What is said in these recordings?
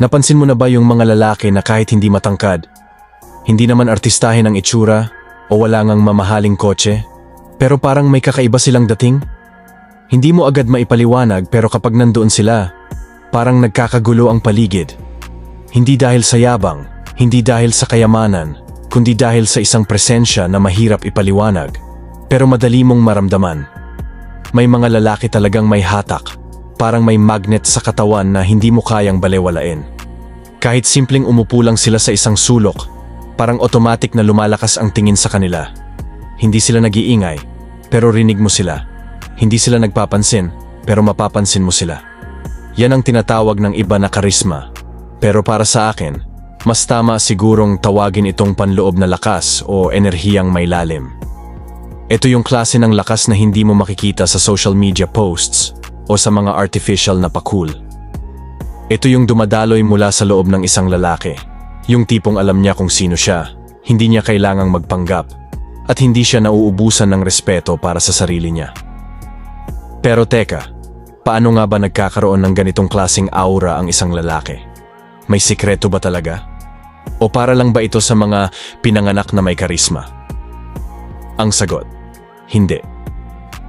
Napansin mo na ba yung mga lalaki na kahit hindi matangkad, hindi naman artistahin ang itsura o wala ngang mamahaling kotse, pero parang may kakaiba silang dating? Hindi mo agad maipaliwanag pero kapag nandoon sila, parang nagkakagulo ang paligid. Hindi dahil sa yabang, hindi dahil sa kayamanan, kundi dahil sa isang presensya na mahirap ipaliwanag, pero madali mong maramdaman. May mga lalaki talagang may hatak, parang may magnet sa katawan na hindi mo kayang balewalain. Kahit simpleng umupo lang sila sa isang sulok, parang automatic na lumalakas ang tingin sa kanila. Hindi sila nag-iingay, pero rinig mo sila. Hindi sila nagpapansin, pero mapapansin mo sila. Yan ang tinatawag ng iba na karisma. Pero para sa akin, mas tama sigurong tawagin itong panloob na lakas o enerhiyang may lalim. Ito yung klase ng lakas na hindi mo makikita sa social media posts o sa mga artificial na pakul. Ito yung dumadaloy mula sa loob ng isang lalaki. Yung tipong alam niya kung sino siya, hindi niya kailangang magpanggap, at hindi siya nauubusan ng respeto para sa sarili niya. Pero teka, paano nga ba nagkakaroon ng ganitong klaseng aura ang isang lalaki? May sikreto ba talaga? O para lang ba ito sa mga pinanganak na may karisma? Ang sagot, hindi.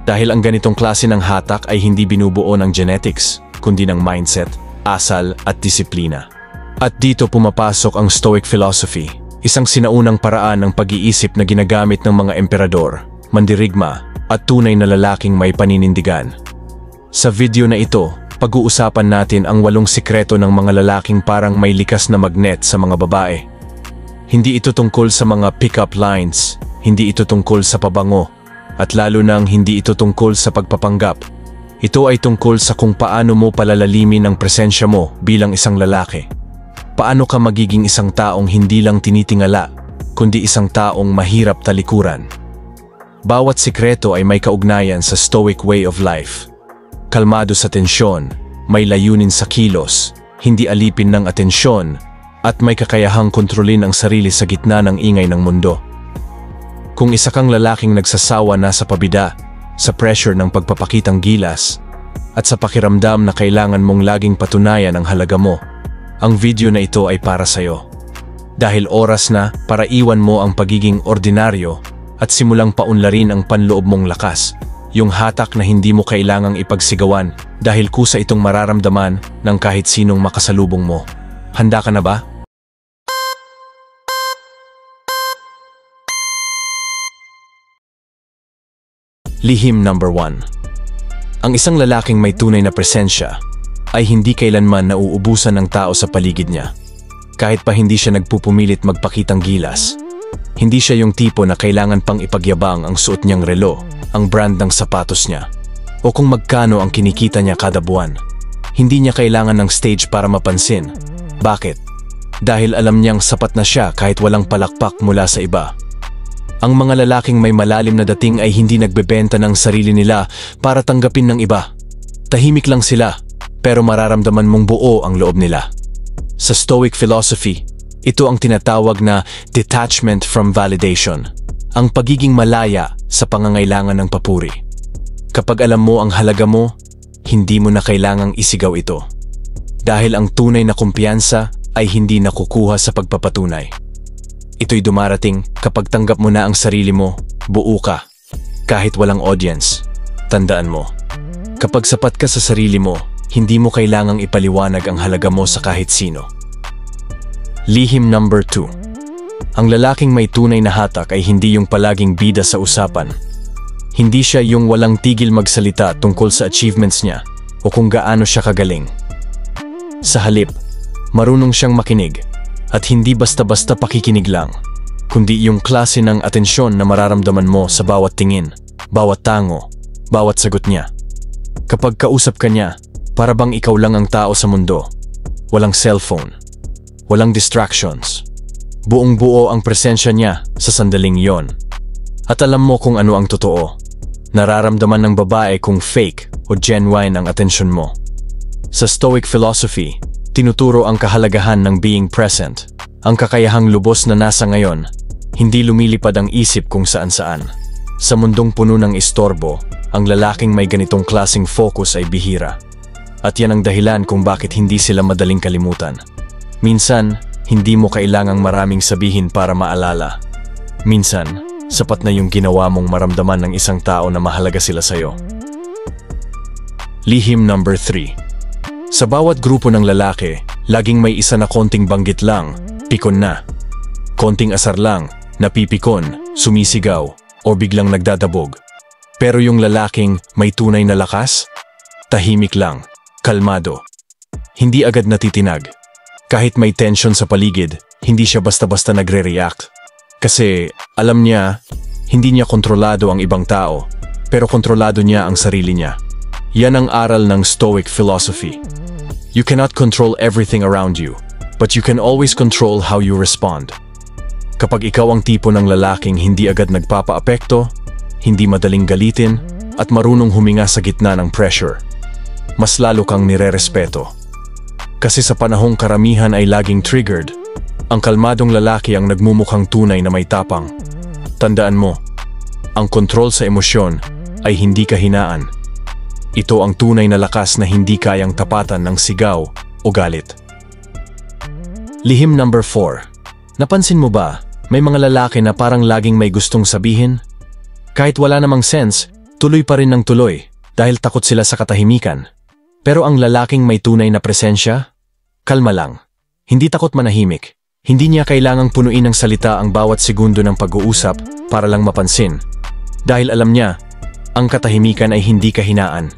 Dahil ang ganitong klase ng hatak ay hindi binubuo ng genetics, kundi ng mindset, asal at disiplina. At dito pumapasok ang Stoic philosophy, isang sinaunang paraan ng pag-iisip na ginagamit ng mga emperador, mandirigma, at tunay na lalaking may paninindigan. Sa video na ito, pag-uusapan natin ang 8 sikreto ng mga lalaking parang may likas na magnet sa mga babae. Hindi ito tungkol sa mga pick-up lines, hindi ito tungkol sa pabango, at lalo nang hindi ito tungkol sa pagpapanggap. Ito ay tungkol sa kung paano mo palalalimin ang presensya mo bilang isang lalaki. Paano ka magiging isang taong hindi lang tinitingala, kundi isang taong mahirap talikuran. Bawat sikreto ay may kaugnayan sa Stoic way of life. Kalmado sa tensyon, may layunin sa kilos, hindi alipin ng atensyon, at may kakayahang kontrolin ang sarili sa gitna ng ingay ng mundo. Kung isa kang lalaking nagsasawa na sa pabida, sa pressure ng pagpapakitang gilas, at sa pakiramdam na kailangan mong laging patunayan ang halaga mo, ang video na ito ay para sa'yo. Dahil oras na para iwan mo ang pagiging ordinaryo at simulang paunlarin ang panloob mong lakas, yung hatak na hindi mo kailangang ipagsigawan dahil kusa itong mararamdaman ng kahit sinong makasalubong mo. Handa ka na ba? Lihim number 1. Ang isang lalaking may tunay na presensya ay hindi kailanman nauubusan ng tao sa paligid niya. Kahit pa hindi siya nagpupumilit magpakitang gilas. Hindi siya yung tipo na kailangan pang ipagyabang ang suot niyang relo, ang brand ng sapatos niya, o kung magkano ang kinikita niya kada buwan. Hindi niya kailangan ng stage para mapansin. Bakit? Dahil alam niyang sapat na siya kahit walang palakpak mula sa iba. Ang mga lalaking may malalim na dating ay hindi nagbebenta ng sarili nila para tanggapin ng iba. Tahimik lang sila, pero mararamdaman mong buo ang loob nila. Sa Stoic philosophy, ito ang tinatawag na detachment from validation, ang pagiging malaya sa pangangailangan ng papuri. Kapag alam mo ang halaga mo, hindi mo na kailangang isigaw ito. Dahil ang tunay na kumpiyansa ay hindi nakukuha sa pagpapatunay. Ito'y dumarating kapag tanggap mo na ang sarili mo, buo ka, kahit walang audience. Tandaan mo, kapag sapat ka sa sarili mo, hindi mo kailangang ipaliwanag ang halaga mo sa kahit sino. Lihim number 2. Ang lalaking may tunay na hatak ay hindi yung palaging bida sa usapan. Hindi siya yung walang tigil magsalita tungkol sa achievements niya o kung gaano siya kagaling. Sa halip, marunong siyang makinig. At hindi basta-basta pakikinig lang, kundi yung klase ng atensyon na mararamdaman mo sa bawat tingin, bawat tango, bawat sagot niya. Kapag kausap ka niya, para bang ikaw lang ang tao sa mundo. Walang cellphone, walang distractions. Buong-buo ang presensya niya sa sandaling yon. At alam mo kung ano ang totoo. Nararamdaman ng babae kung fake o genuine ang atensyon mo. Sa Stoic philosophy, tinuturo ang kahalagahan ng being present, ang kakayahang lubos na nasa ngayon, hindi lumilipad ang isip kung saan-saan. Sa mundong puno ng istorbo, ang lalaking may ganitong klaseng focus ay bihira. At yan ang dahilan kung bakit hindi sila madaling kalimutan. Minsan, hindi mo kailangang maraming sabihin para maalala. Minsan, sapat na yung ginawa mong maramdaman ng isang tao na mahalaga sila sa'yo. Lihim number 3. Sa bawat grupo ng lalaki, laging may isa na konting banggit lang, pikon na. Konting asar lang, napipikon, sumisigaw, o biglang nagdadabog. Pero yung lalaking may tunay na lakas, tahimik lang, kalmado. Hindi agad natitinag. Kahit may tension sa paligid, hindi siya basta-basta nagre-react. Kasi alam niya, hindi niya kontrolado ang ibang tao, pero kontrolado niya ang sarili niya. Yan ang aral ng Stoic philosophy. You cannot control everything around you, but you can always control how you respond. Kapag ikaw ang tipo ng lalaking hindi agad nagpapaapekto, hindi madaling galitin, at marunong huminga sa gitna ng pressure, mas lalo kang nirerespeto. Kasi sa panahong karamihan ay laging triggered, ang kalmadong lalaki ang nagmumukhang tunay na may tapang. Tandaan mo, ang kontrol sa emosyon ay hindi kahinaan. Ito ang tunay na lakas na hindi kayang tapatan ng sigaw o galit. Lihim number 4. Napansin mo ba, may mga lalaki na parang laging may gustong sabihin? Kahit wala namang sense, tuloy pa rin ng tuloy dahil takot sila sa katahimikan. Pero ang lalaking may tunay na presensya? Kalma lang. Hindi takot manahimik. Hindi niya kailangang punuin ng salita ang bawat segundo ng pag-uusap para lang mapansin. Dahil alam niya, ang katahimikan ay hindi kahinaan.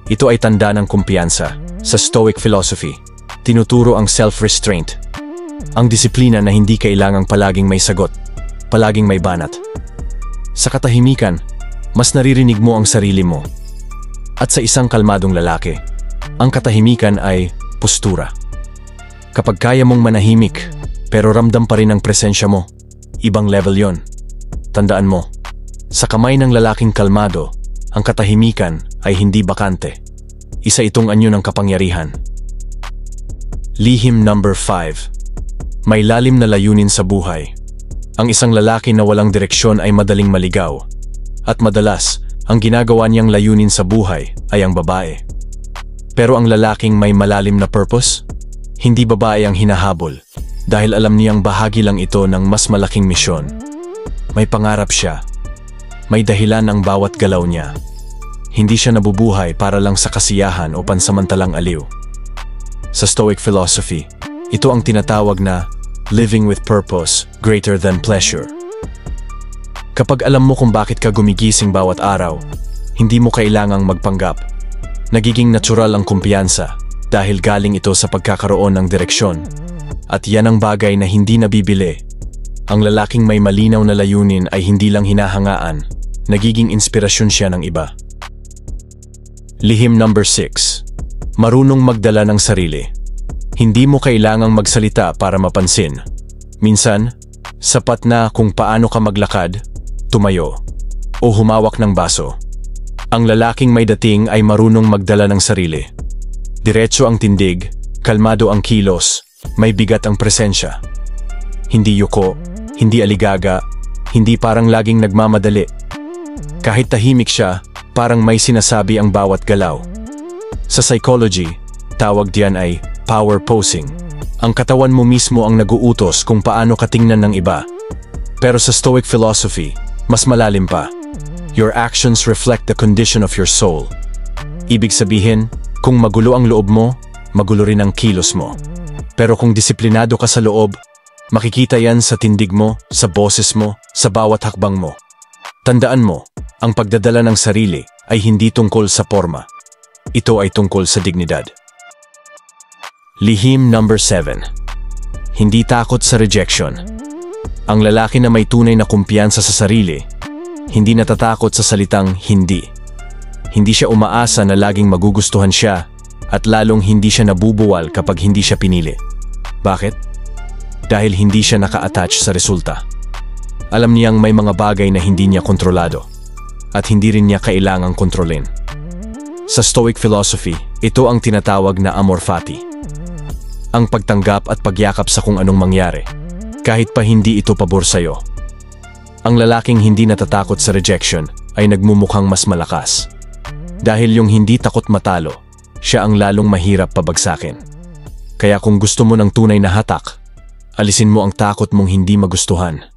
Ito ay tanda ng kumpiyansa. Sa Stoic philosophy, tinuturo ang self-restraint. Ang disiplina na hindi kailangang palaging may sagot, palaging may banat. Sa katahimikan, mas naririnig mo ang sarili mo. At sa isang kalmadong lalaki, ang katahimikan ay postura. Kapag kaya mong manahimik, pero ramdam pa rin ang presensya mo, ibang level yon. Tandaan mo, sa kamay ng lalaking kalmado, ang katahimikan ay hindi bakante. Isa itong anyo ng kapangyarihan. Lihim number 5. May lalim na layunin sa buhay. Ang isang lalaki na walang direksyon ay madaling maligaw. At madalas, ang ginagawa niyang layunin sa buhay ay ang babae. Pero ang lalaking may malalim na purpose, hindi babae ang hinahabol. Dahil alam niyang bahagi lang ito ng mas malaking misyon. May pangarap siya. May dahilan ang bawat galaw niya. Hindi siya nabubuhay para lang sa kasiyahan o pansamantalang aliw. Sa Stoic philosophy, ito ang tinatawag na living with purpose greater than pleasure. Kapag alam mo kung bakit ka gumigising bawat araw, hindi mo kailangang magpanggap. Nagiging natural ang kumpiyansa dahil galing ito sa pagkakaroon ng direksyon. At yan ang bagay na hindi nabibili. Ang lalaking may malinaw na layunin ay hindi lang hinahangaan, nagiging inspirasyon siya ng iba. Lihim number 6. Marunong magdala ng sarili. Hindi mo kailangang magsalita para mapansin. Minsan, sapat na kung paano ka maglakad, tumayo, o humawak ng baso. Ang lalaking may dating ay marunong magdala ng sarili. Diretso ang tindig, kalmado ang kilos, may bigat ang presensya. Hindi yuko, hindi aligaga, hindi parang laging nagmamadali. Kahit tahimik siya, parang may sinasabi ang bawat galaw. Sa psychology, tawag diyan ay power posing. Ang katawan mo mismo ang naguutos kung paano ka tingnan ng iba. Pero sa Stoic philosophy, mas malalim pa. Your actions reflect the condition of your soul. Ibig sabihin, kung magulo ang loob mo, magulo rin ang kilos mo. Pero kung disiplinado ka sa loob, makikita yan sa tindig mo, sa boses mo, sa bawat hakbang mo. Tandaan mo, ang pagdadala ng sarili ay hindi tungkol sa forma. Ito ay tungkol sa dignidad. Lihim number 7. Hindi takot sa rejection. Ang lalaki na may tunay na kumpiyansa sa sarili, hindi natatakot sa salitang hindi. Hindi siya umaasa na laging magugustuhan siya at lalong hindi siya nabubuwal kapag hindi siya pinili. Bakit? Dahil hindi siya naka-attach sa resulta. Alam niyang may mga bagay na hindi niya kontrolado at hindi rin niya kailangang kontrolin. Sa Stoic philosophy, ito ang tinatawag na amor fati. Ang pagtanggap at pagyakap sa kung anong mangyari, kahit pa hindi ito pabor sa'yo. Ang lalaking hindi natatakot sa rejection ay nagmumukhang mas malakas. Dahil yung hindi takot matalo, siya ang lalong mahirap pabagsakin. Kaya kung gusto mo ng tunay na hatak, alisin mo ang takot mong hindi magustuhan.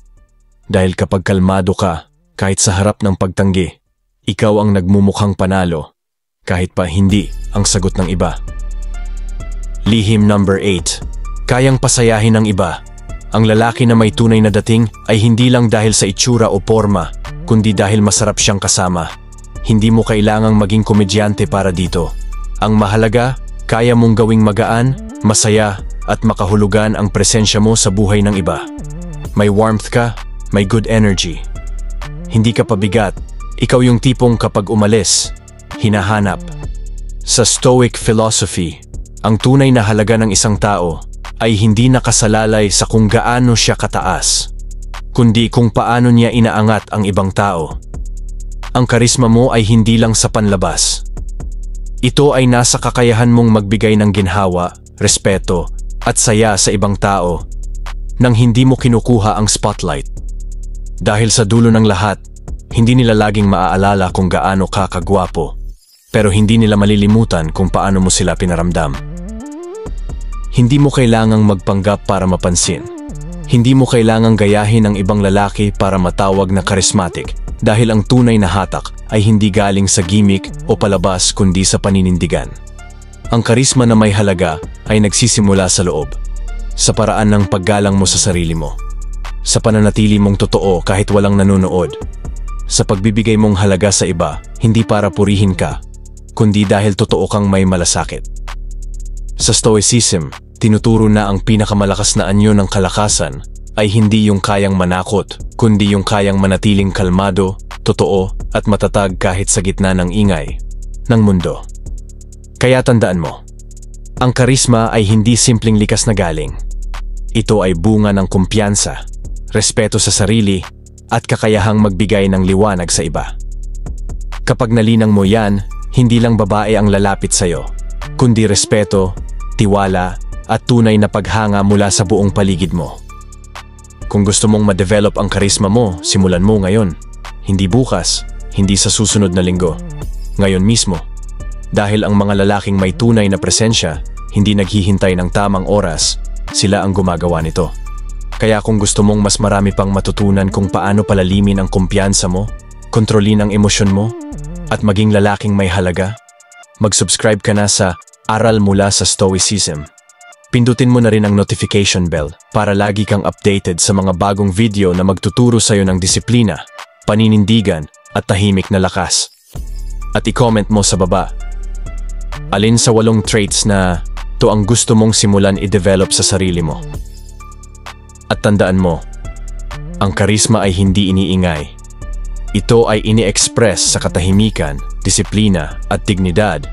Dahil kapag kalmado ka, kahit sa harap ng pagtanggi, ikaw ang nagmumukhang panalo, kahit pa hindi ang sagot ng iba. Lihim number 8. Kayang pasayahin ng iba. Ang lalaki na may tunay na dating ay hindi lang dahil sa itsura o porma, kundi dahil masarap siyang kasama. Hindi mo kailangang maging komedyante para dito. Ang mahalaga, kaya mong gawing magaan, masaya, at makahulugan ang presensya mo sa buhay ng iba. May warmth ka, may good energy. Hindi ka pabigat, ikaw yung tipong kapag umalis, hinahanap. Sa Stoic philosophy, ang tunay na halaga ng isang tao ay hindi nakasalalay sa kung gaano siya kataas, kundi kung paano niya inaangat ang ibang tao. Ang karisma mo ay hindi lang sa panlabas. Ito ay nasa kakayahan mong magbigay ng ginhawa, respeto, at saya sa ibang tao nang hindi mo kinukuha ang spotlight. Dahil sa dulo ng lahat, hindi nila laging maaalala kung gaano ka kagwapo, pero hindi nila malilimutan kung paano mo sila pinaramdam. Hindi mo kailangang magpanggap para mapansin. Hindi mo kailangang gayahin ang ibang lalaki para matawag na charismatic, dahil ang tunay na hatak ay hindi galing sa gimmick o palabas kundi sa paninindigan. Ang karisma na may halaga ay nagsisimula sa loob, sa paraan ng paggalang mo sa sarili mo, sa pananatili mong totoo kahit walang nanonood, sa pagbibigay mong halaga sa iba, hindi para purihin ka, kundi dahil totoo kang may malasakit. Sa Stoicism, tinuturo na ang pinakamalakas na anyo ng kalakasan ay hindi yung kayang manakot, kundi yung kayang manatiling kalmado, totoo, at matatag kahit sa gitna ng ingay ng mundo. Kaya tandaan mo, ang karisma ay hindi simpleng likas na galing. Ito ay bunga ng kumpiyansa, respeto sa sarili, at kakayahang magbigay ng liwanag sa iba. Kapag nalinang mo yan, hindi lang babae ang lalapit sa'yo, kundi respeto, tiwala, at tunay na paghanga mula sa buong paligid mo. Kung gusto mong ma-develop ang karisma mo, simulan mo ngayon. Hindi bukas, hindi sa susunod na linggo. Ngayon mismo. Dahil ang mga lalaking may tunay na presensya, hindi naghihintay ng tamang oras, sila ang gumagawa nito. Kaya kung gusto mong mas marami pang matutunan kung paano palalimin ang kumpiyansa mo, kontrolin ang emosyon mo, at maging lalaking may halaga, mag-subscribe ka na sa Aral Mula sa Stoicism. Pindutin mo na rin ang notification bell para lagi kang updated sa mga bagong video na magtuturo sa'yo ng disiplina, paninindigan, at tahimik na lakas. At i-comment mo sa baba, alin sa 8 traits na to ang gusto mong simulan i-develop sa sarili mo. At tandaan mo, ang karisma ay hindi iniingay. Ito ay ini-express sa katahimikan, disiplina at dignidad